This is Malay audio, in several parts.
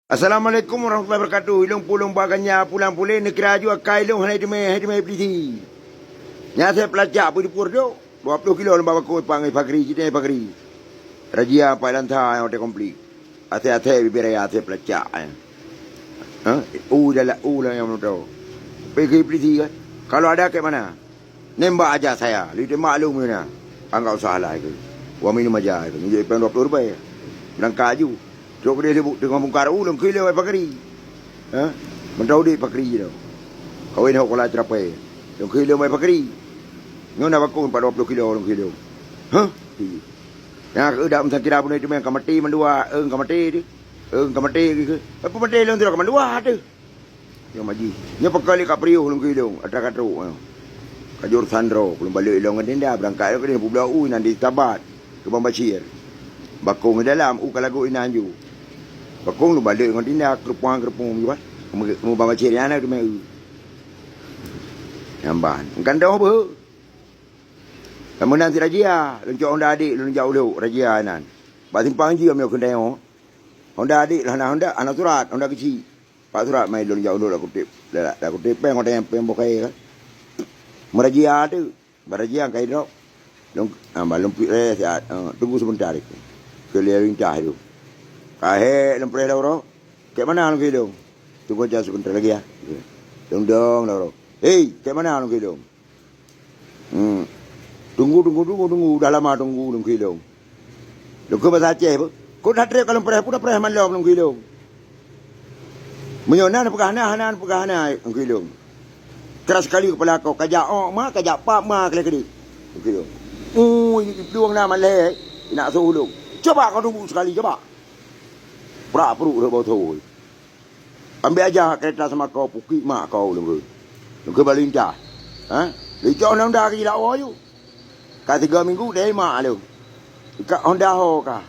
Assalamualaikum warahmatullahi wabarakatuh. Ilung pulung baganya pulang pulih negara aju akai ilung hanai demai peliti. Nya saya pelajak pun dipur do. 20 kilo lembah bakul pangai pagri jite pagri. Rajia pai lantha yang hotel komplit. Ate bibiraya ate pelajak. Ha? Ulah yang tahu. Pergi peliti kan. Kalau ada ke mana? Nembak aja saya. Lihat maklum ni. Enggak usah lah itu. Wa minum aja itu. Ni 20 rupiah. Berangkat aju. Cok dia sebut dengan mungkar ulang kilo ai pakri. Ha? Mentau di pakri je. Kawin hok kala trapai. Dong kilo mai pakri. Ngona bakun 20 kilo dong kilo. Ha? Ya udah mesti kira pun itu yang kamati mendua, kamati di. Kamati ke. Apa mati long tidak mendua tu. Yang maji. Nya pakali kapriu dong kilo ada katru. Kajur Sandro belum balik long nginda berangkat ke dia pulau nanti tabat ke Bambacir. Bakung dalam kalagu inanju. Bakung lu balik dengan tindak kerupung juga. Kamu bawa ciri anak tu mai. Namban. Kan dah apa? Kamu nanti rajia, lu jauh Honda adik lu jauh lu rajia nan. Ba simpang ji amyo kendai ho. Honda adik lah Honda anak surat, Honda kecil. Pak surat mai lu jauh lu dah kutip. Dah kutip peng ada yang peng bokai kan. Merajia tu. Barajia kai dok. Lu balum siat tunggu sebentar itu. Keliling cah itu. Kahe lempre lau ke mana lu kidung? Tunggu aja sebentar lagi ya. Dong lau. Hei, ke mana lu kidung? Tunggu. Dah lama tunggu lu kidung. Lu ke bahasa Aceh bu? Kau dah trek kalau lempre, pun dah pernah malam lu kidung. Menyonan pegahana lu kidung. Keras sekali kepala kau. Kajak kajak pak kali. Lu kidung. Luang nama leh. Nak suruh lu. Coba kau tunggu sekali, coba. Peruk dah bau tahu. Ambil aja kereta sama kau puki mak kau lu. Lu ke Balinta. Ha? Licau Honda ke dak ayu. Ka 3 minggu deh mak lu. Ka Honda ho ka.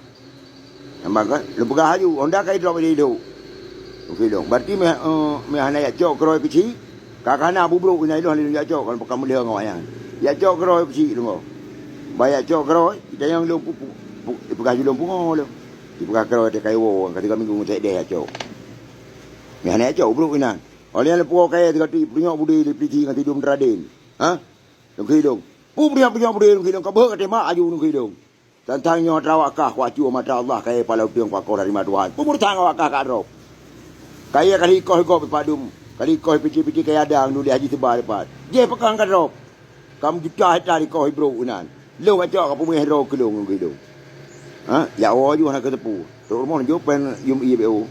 Nampak kan? Lu pegah aju Honda kai drop di hidup. Okey dong. Berarti me hana ya jok kroi kecil. Kakana bubruk ina lu hana ya jok kalau kamu dia ngau yang. Ya jok kroi kecil lu. Bayar jok kroi, kita yang lu pegah aju lu pungo lu. Di pegah keroi te kaiwo ketika minggu saya deh acau. Ni hanya acau bro ina. Oleh yang lepuh kaya tiga ti punya budi di piti ngan tidur meradin. Ha? Dong hidung. Punya budi dong hidung kabeh kate mak aju dong hidung. Tantangnya trawakah waju mata Allah kaya palau tiang pakor dari Tuhan. Pumur tang wakah ka drop. Kaya kali kau padum. Kali kau piti kaya adang nu di haji tebar depat. Je pekang ka drop. Kamu juta hektar kau bro ina. Lu acau ka pumui hero kelung dong hidung. Ha? Ya awak juga nak ketepu. Rumah jauh pen yum IBO.